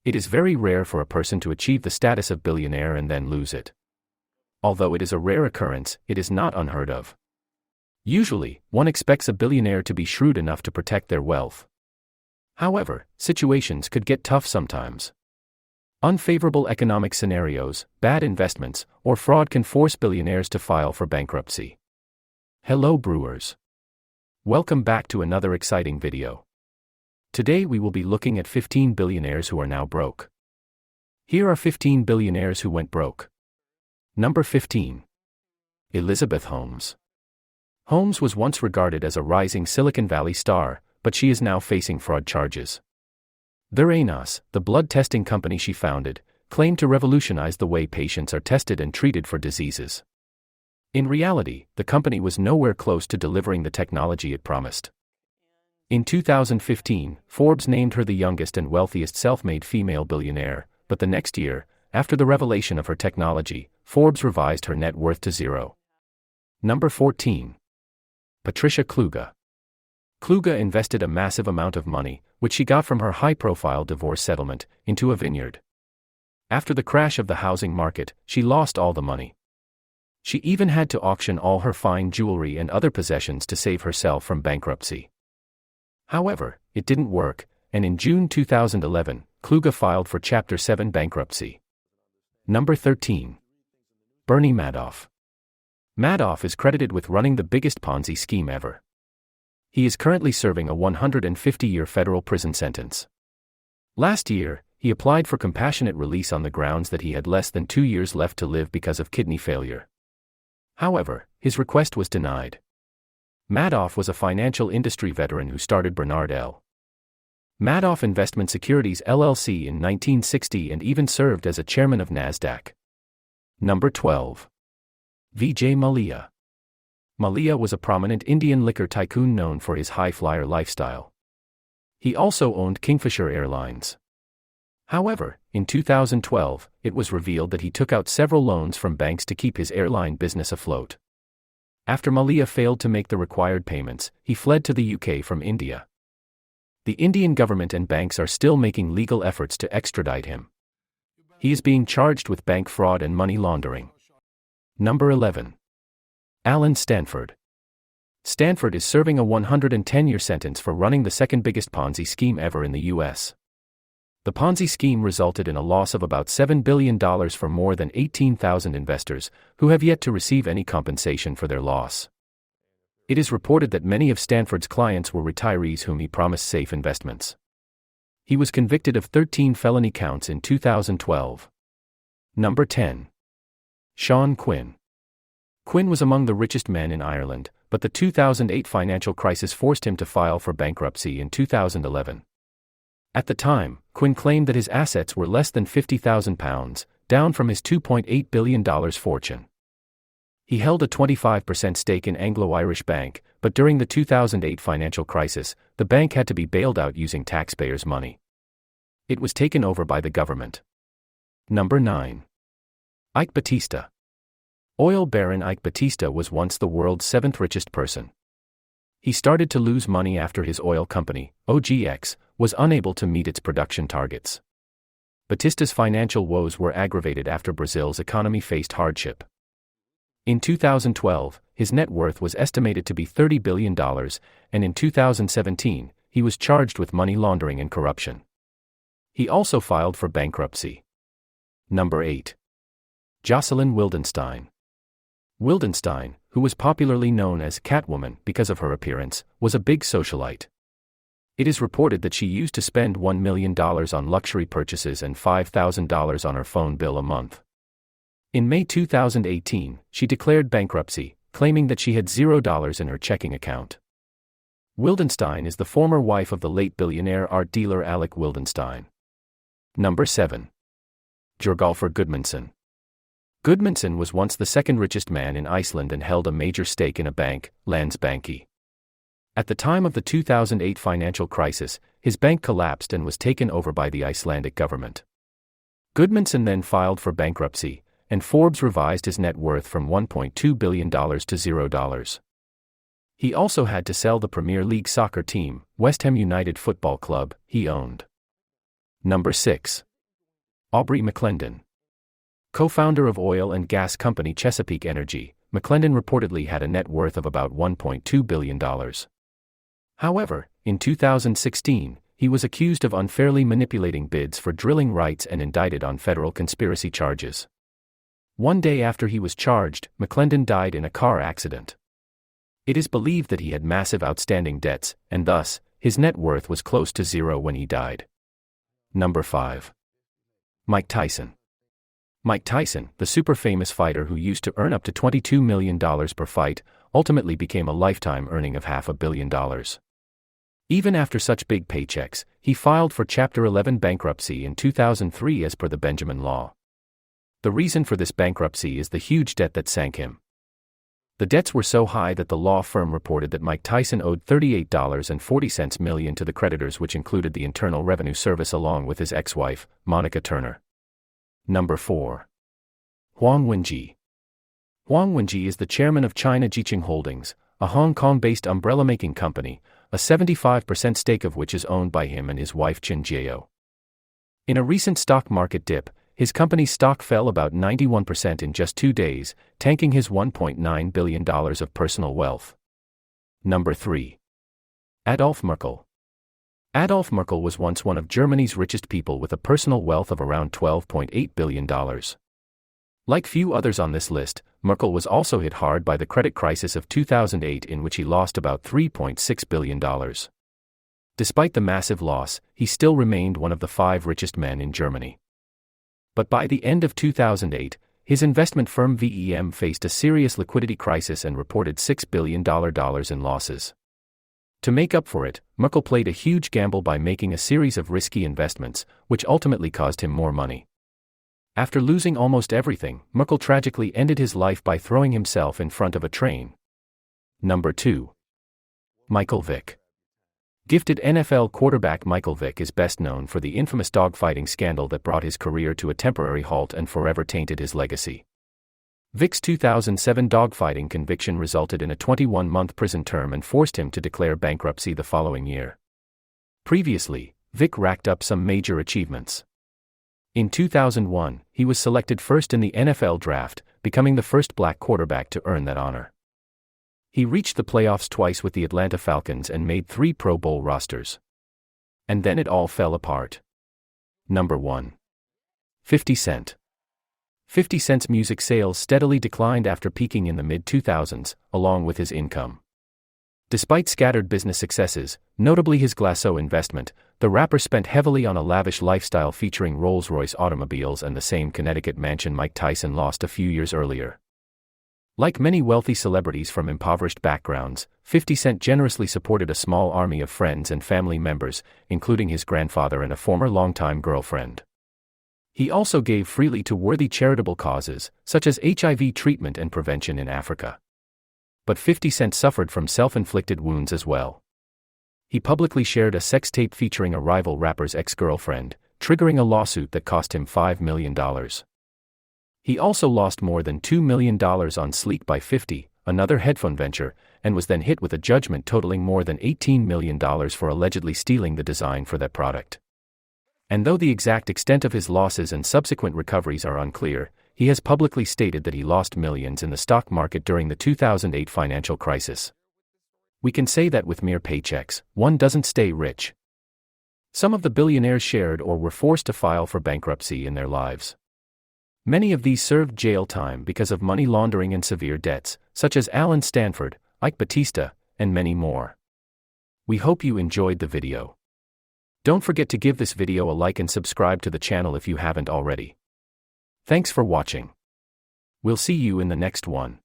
It is very rare for a person to achieve the status of billionaire and then lose it. Although it is a rare occurrence, it is not unheard of. Usually, one expects a billionaire to be shrewd enough to protect their wealth. However, situations could get tough sometimes. Unfavorable economic scenarios, bad investments, or fraud can force billionaires to file for bankruptcy. Hello Brewers. Welcome back to another exciting video. Today we will be looking at 15 billionaires who are now broke. Here are 15 billionaires who went broke. Number 15. Elizabeth Holmes. Holmes was once regarded as a rising Silicon Valley star, but she is now facing fraud charges. Theranos, the blood testing company she founded, claimed to revolutionize the way patients are tested and treated for diseases. In reality, the company was nowhere close to delivering the technology it promised. In 2015, Forbes named her the youngest and wealthiest self-made female billionaire, but the next year, after the revelation of her technology, Forbes revised her net worth to zero. Number 14. Patricia Kluge. Kluge invested a massive amount of money, which she got from her high-profile divorce settlement, into a vineyard. After the crash of the housing market, she lost all the money. She even had to auction all her fine jewelry and other possessions to save herself from bankruptcy. However, it didn't work, and in June 2011, Kluge filed for Chapter 7 bankruptcy. Number 13. Bernie Madoff. Madoff is credited with running the biggest Ponzi scheme ever. He is currently serving a 150-year federal prison sentence. Last year, he applied for compassionate release on the grounds that he had less than 2 years left to live because of kidney failure. However, his request was denied. Madoff was a financial industry veteran who started Bernard L. Madoff Investment Securities LLC in 1960 and even served as a chairman of NASDAQ. Number 12. Vijay Mallya. Mallya was a prominent Indian liquor tycoon known for his high-flyer lifestyle. He also owned Kingfisher Airlines. However, in 2012, it was revealed that he took out several loans from banks to keep his airline business afloat. After Mallya failed to make the required payments, he fled to the UK from India. The Indian government and banks are still making legal efforts to extradite him. He is being charged with bank fraud and money laundering. Number 11. Alan Stanford. Stanford is serving a 110-year sentence for running the second biggest Ponzi scheme ever in the US. The Ponzi scheme resulted in a loss of about $7 billion for more than 18,000 investors, who have yet to receive any compensation for their loss. It is reported that many of Stanford's clients were retirees whom he promised safe investments. He was convicted of 13 felony counts in 2012. Number 10. Sean Quinn. Quinn was among the richest men in Ireland, but the 2008 financial crisis forced him to file for bankruptcy in 2011. At the time, Quinn claimed that his assets were less than £50,000, down from his $2.8 billion fortune. He held a 25% stake in Anglo-Irish Bank, but during the 2008 financial crisis, the bank had to be bailed out using taxpayers' money. It was taken over by the government. Number 9. Ike Batista. Oil baron Ike Batista was once the world's 7th richest person. He started to lose money after his oil company, OGX, was unable to meet its production targets. Batista's financial woes were aggravated after Brazil's economy faced hardship. In 2012, his net worth was estimated to be $30 billion, and in 2017, he was charged with money laundering and corruption. He also filed for bankruptcy. Number 8. Jocelyn Wildenstein. Wildenstein, who was popularly known as Catwoman because of her appearance, was a big socialite. It is reported that she used to spend $1 million on luxury purchases and $5,000 on her phone bill a month. In May 2018, she declared bankruptcy, claiming that she had $0 in her checking account. Wildenstein is the former wife of the late billionaire art dealer Alec Wildenstein. Number 7. Jorgolfur Goodmanson. Goodmanson was once the second richest man in Iceland and held a major stake in a bank, Landsbanki. At the time of the 2008 financial crisis, his bank collapsed and was taken over by the Icelandic government. Goodmanson then filed for bankruptcy, and Forbes revised his net worth from $1.2 billion to $0. He also had to sell the Premier League soccer team, West Ham United Football Club, he owned. Number 6. Aubrey McClendon. Co-founder of oil and gas company Chesapeake Energy, McClendon reportedly had a net worth of about $1.2 billion. However, in 2016, he was accused of unfairly manipulating bids for drilling rights and indicted on federal conspiracy charges. One day after he was charged, McClendon died in a car accident. It is believed that he had massive outstanding debts, and thus, his net worth was close to zero when he died. Number 5. Mike Tyson. Mike Tyson, the super-famous fighter who used to earn up to $22 million per fight, ultimately became a lifetime earning of $500 million. Even after such big paychecks, he filed for Chapter 11 bankruptcy in 2003 as per the Benjamin Law. The reason for this bankruptcy is the huge debt that sank him. The debts were so high that the law firm reported that Mike Tyson owed $38.40 million to the creditors, which included the Internal Revenue Service along with his ex-wife, Monica Turner. Number 4. Huang Wenji. Huang Wenji is the chairman of China Jiqing Holdings, a Hong Kong-based umbrella-making company, a 75% stake of which is owned by him and his wife Qin Jiao. In a recent stock market dip, his company's stock fell about 91% in just 2 days, tanking his $1.9 billion of personal wealth. Number 3. Adolf Merkel. Adolf Merkel was once one of Germany's richest people with a personal wealth of around $12.8 billion. Like few others on this list, Merkel was also hit hard by the credit crisis of 2008, in which he lost about $3.6 billion. Despite the massive loss, he still remained one of the 5 richest men in Germany. But by the end of 2008, his investment firm VEM faced a serious liquidity crisis and reported $6 billion in losses. To make up for it, Merkel played a huge gamble by making a series of risky investments, which ultimately caused him more money. After losing almost everything, Merkel tragically ended his life by throwing himself in front of a train. Number 2. Michael Vick. Gifted NFL quarterback Michael Vick is best known for the infamous dogfighting scandal that brought his career to a temporary halt and forever tainted his legacy. Vick's 2007 dogfighting conviction resulted in a 21-month prison term and forced him to declare bankruptcy the following year. Previously, Vick racked up some major achievements. In 2001, he was selected first in the NFL draft, becoming the first black quarterback to earn that honor. He reached the playoffs twice with the Atlanta Falcons and made 3 Pro Bowl rosters. And then it all fell apart. Number 1. 50 Cent. 50 Cent's music sales steadily declined after peaking in the mid-2000s, along with his income. Despite scattered business successes, notably his Glasso investment, the rapper spent heavily on a lavish lifestyle featuring Rolls-Royce automobiles and the same Connecticut mansion Mike Tyson lost a few years earlier. Like many wealthy celebrities from impoverished backgrounds, 50 Cent generously supported a small army of friends and family members, including his grandfather and a former longtime girlfriend. He also gave freely to worthy charitable causes, such as HIV treatment and prevention in Africa. But 50 Cent suffered from self-inflicted wounds as well. He publicly shared a sex tape featuring a rival rapper's ex-girlfriend, triggering a lawsuit that cost him $5 million. He also lost more than $2 million on Sleek by 50, another headphone venture, and was then hit with a judgment totaling more than $18 million for allegedly stealing the design for that product. And though the exact extent of his losses and subsequent recoveries are unclear, he has publicly stated that he lost millions in the stock market during the 2008 financial crisis. We can say that with mere paychecks, one doesn't stay rich. Some of the billionaires shared or were forced to file for bankruptcy in their lives. Many of these served jail time because of money laundering and severe debts, such as Stanford, Ike Batista, and many more. We hope you enjoyed the video. Don't forget to give this video a like and subscribe to the channel if you haven't already. Thanks for watching. We'll see you in the next one.